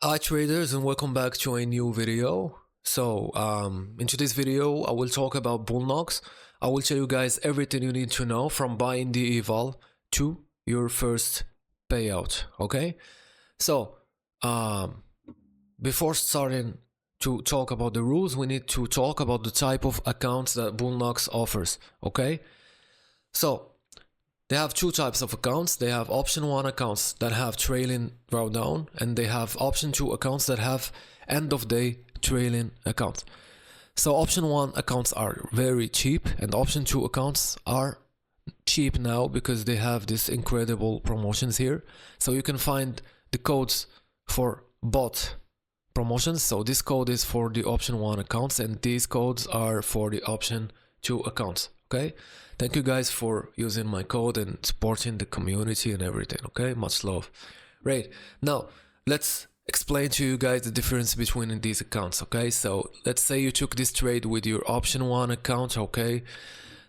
Hi traders and welcome back to a new video. In today's video I will talk about Bulenox. I will tell you guys everything you need to know from buying the eval to your first payout, okay? So um, before starting to talk about the rules, we need to talk about the type of accounts that Bulenox offers, okay? So they have two types of accounts. They have option 1 accounts that have trailing drawdown, and they have option 2 accounts that have end of day trailing accounts. So option 1 accounts are very cheap, and option 2 accounts are cheap now because they have this incredible promotions here. So you can find the codes for bot promotions. So this code is for the option 1 accounts, and these codes are for the option 2 accounts. Okay, thank you guys for using my code and supporting the community and everything. Okay, much love. Right, now let's explain to you guys the difference between these accounts. Okay, so let's say you took this trade with your option 1 account. Okay,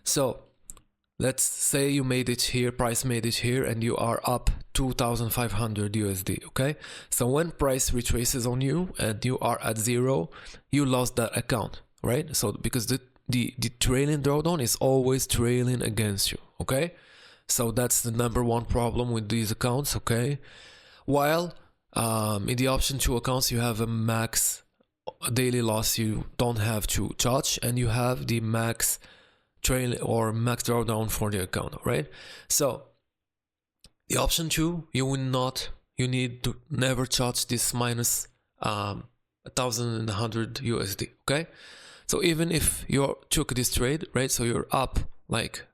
so let's say you made it here, price made it here, and you are up 2,500 USD. Okay, so when price retraces on you and you are at zero, you lost that account, right? So because the trailing drawdown is always trailing against you, okay? So that's the number one problem with these accounts, okay? While in the option 2 accounts you have a max daily loss you don't have to touch, and you have the max trail or max drawdown for the account, right? So the option 2, you need to never touch this minus 1,100 USD, okay? So even if you took this trade, right, so you're up like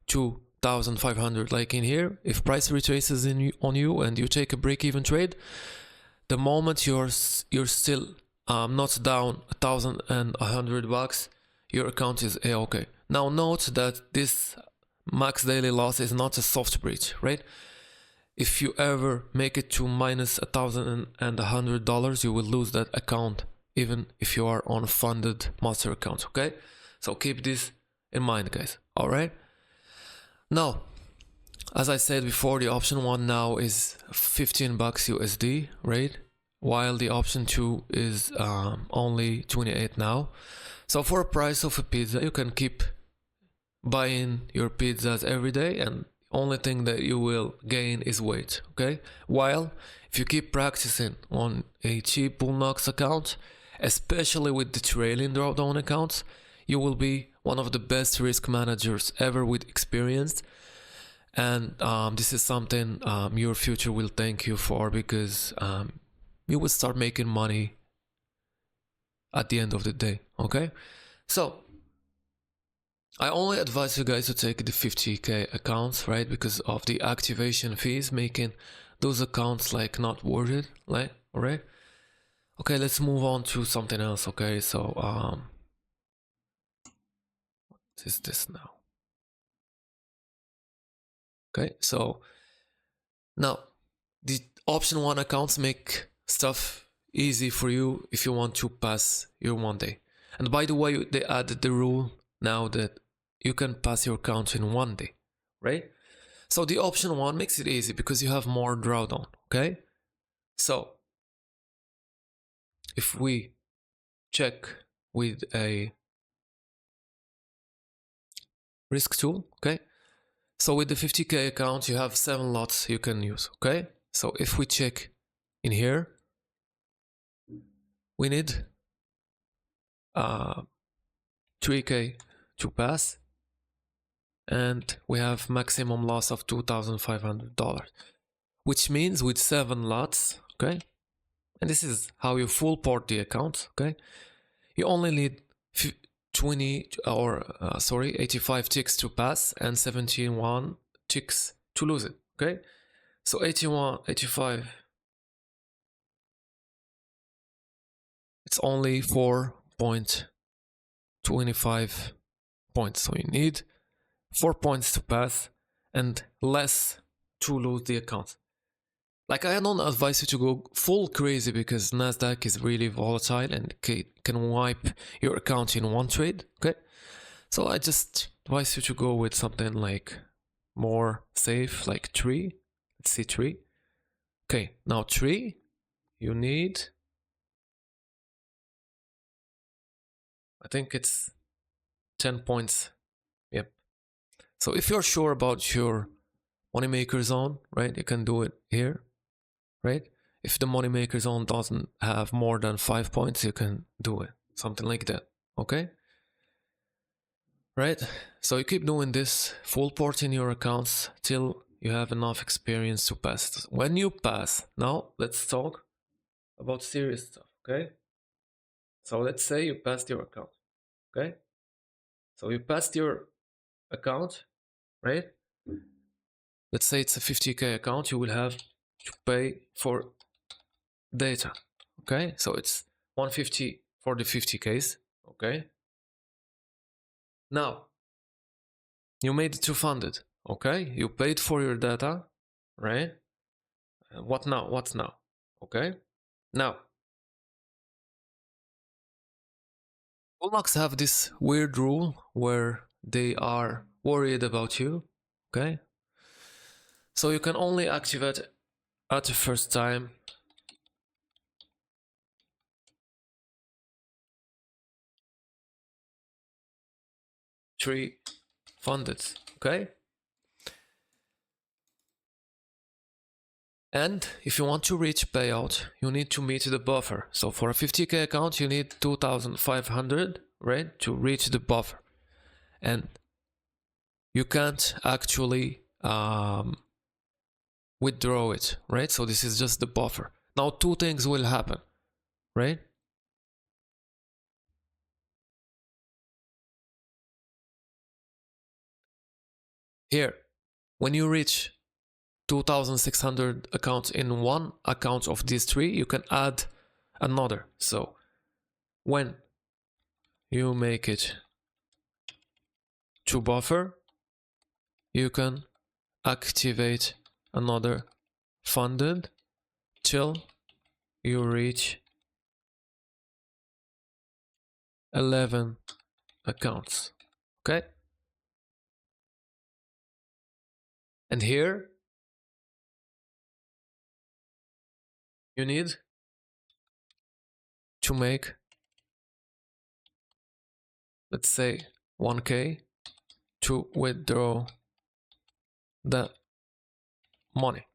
2,500 like in here, if price retraces on you and you take a break-even trade, the moment you're still not down $1,100, your account is a-okay. Now note that this max daily loss is not a soft breach, right? If you ever make it to minus $1,100, you will lose that account even if you are on a funded master account, okay? So keep this in mind, guys, all right? Now, as I said before, the option 1 now is 15 bucks USD, right? While the option 2 is only 28 now. So for a price of a pizza, you can keep buying your pizzas every day, and only thing that you will gain is weight, okay? While if you keep practicing on a cheap Bulenox account, especially with the trailing drawdown accounts, you will be one of the best risk managers ever with experience. And this is something your future will thank you for, because you will start making money at the end of the day, okay? So I only advise you guys to take the 50k accounts, right? Because of the activation fees, making those accounts like not worth it, right? All right. Okay, let's move on to something else. Okay, so what is this now? Okay, so now the option 1 accounts make stuff easy for you if you want to pass your 1 day. And by the way, they added the rule now that you can pass your account in 1 day, right? So the option 1 makes it easy because you have more drawdown, okay? So if we check with a risk tool, okay? So with the 50k account, you have 7 lots you can use, okay? So if we check in here, we need 3k to pass, and we have maximum loss of $2,500, which means with 7 lots, okay? And this is how you full port the account, okay? You only need 85 ticks to pass and 71 ticks to lose it, okay? So 85, it's only 4.25 points. So you need 4 points to pass and less to lose the account. Like, I don't advise you to go full crazy because Nasdaq is really volatile and can wipe your account in one trade, okay? So I just advise you to go with something like more safe, like 3. Let's see, 3. Okay, now 3. you need, I think it's 10 points. Yep. So if you're sure about your moneymaker zone, right, you can do it here, right? If the moneymaker zone doesn't have more than 5 points, you can do it. Something like that. Okay? Right? So you keep doing this, full porting your accounts till you have enough experience to pass. When you pass, now let's talk about serious stuff, okay? So let's say you passed your account, okay? So you passed your account, right? Let's say it's a 50k account, you will have to pay for data, okay? So it's 150 for the 50ks, okay? Now, you made it to funded, okay? You paid for your data, right? What now? What's now? Okay? Now, Bulenox have this weird rule where they are worried about you, okay? So you can only activate at the first time three funded, okay? And if you want to reach payout, you need to meet the buffer. So for a 50k account, you need 2,500, right, to reach the buffer. And you can't actually withdraw it, right? So this is just the buffer. Now two things will happen, right? Here, when you reach 2,600 accounts in one account of these three, you can add another. So when you make it to buffer, you can activate another funded till you reach 11 accounts. Okay? And here you need to make, let's say, 1k to withdraw the money,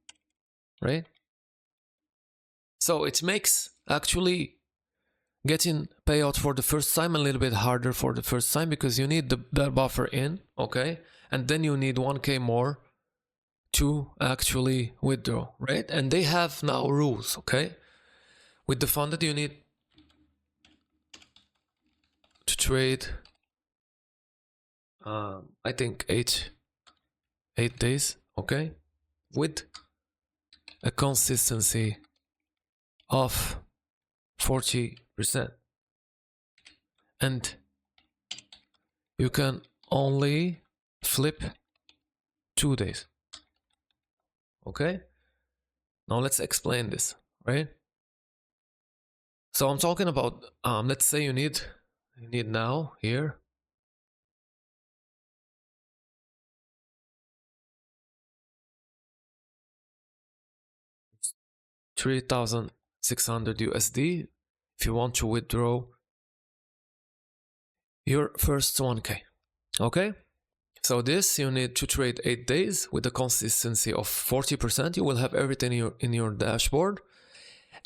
right? So it makes actually getting payout for the first time a little bit harder for the first time because you need the buffer in, okay? And then you need 1k more to actually withdraw, right? And they have now rules, okay? With the funded, you need to trade, I think eight days, okay? With a consistency of 40%. And you can only flip 2 days. Okay? Now let's explain this, right? So I'm talking about, let's say you need now here 3,600 USD if you want to withdraw your first 1k. Okay? So this you need to trade 8 days with a consistency of 40%. You will have everything in your dashboard,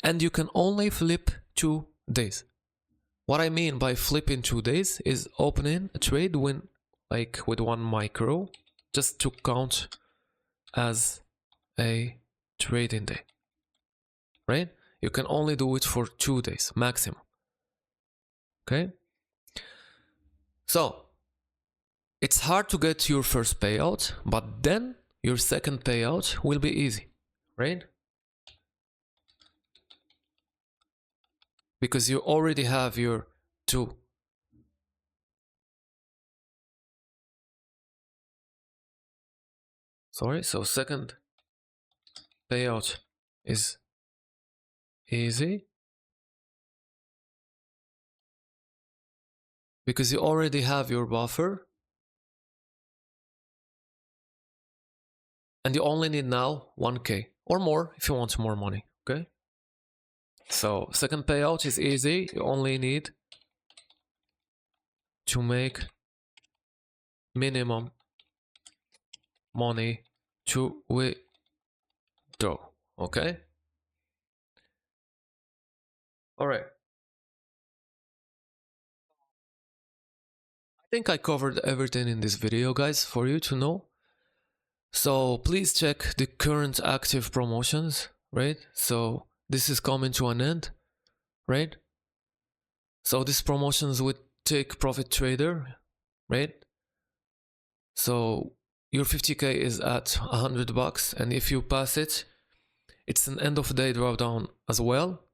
and you can only flip 2 days. What I mean by flipping 2 days is opening a trade when, like with 1 micro, just to count as a trading day, right? You can only do it for 2 days maximum. Okay? So it's hard to get your first payout, but then your second payout will be easy, right? Because you already have your 2. Sorry, so second payout is easy because you already have your buffer and you only need now 1k or more if you want more money, okay? So second payout is easy. You only need to make minimum money to withdraw. Okay. All right. I think I covered everything in this video, guys, for you to know. So please check the current active promotions, right? So this is coming to an end, right? So these promotions with Take Profit Trader, right? So your 50k is at 100 bucks, and if you pass it, it's an end of day drawdown as well.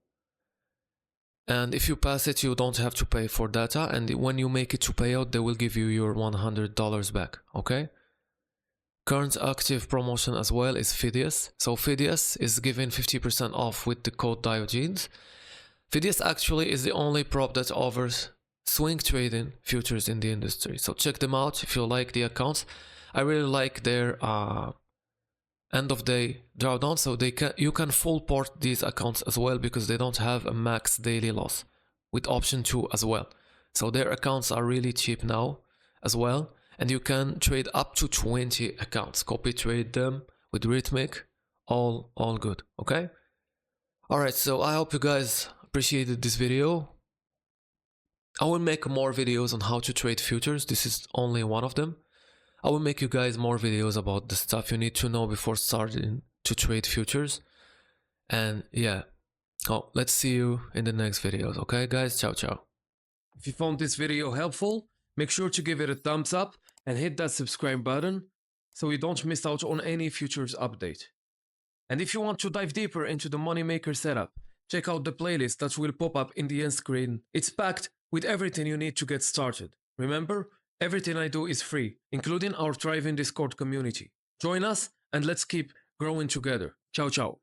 And if you pass it, you don't have to pay for data, and when you make it to payout, they will give you your $100 back, okay? Current active promotion as well is Phidias. So Phidias is giving 50% off with the code Diogenes. Phidias actually is the only prop that offers swing trading futures in the industry. So check them out if you like the accounts. I really like their end of day drawdown, so you can full port these accounts as well because they don't have a max daily loss with option 2 as well. So their accounts are really cheap now as well, and you can trade up to 20 accounts, copy trade them with Rhythmic, all good. Okay, all right, so I hope you guys appreciated this video. I will make more videos on how to trade futures. This is only one of them. I will make you guys more videos about the stuff you need to know before starting to trade futures. And yeah, let's see you in the next videos. Okay, guys, ciao, ciao. If you found this video helpful, make sure to give it a thumbs up and hit that subscribe button so you don't miss out on any futures update. And if you want to dive deeper into the Moneymaker setup, check out the playlist that will pop up in the end screen. It's packed with everything you need to get started. Remember, everything I do is free, including our thriving Discord community. Join us and let's keep growing together. Ciao, ciao.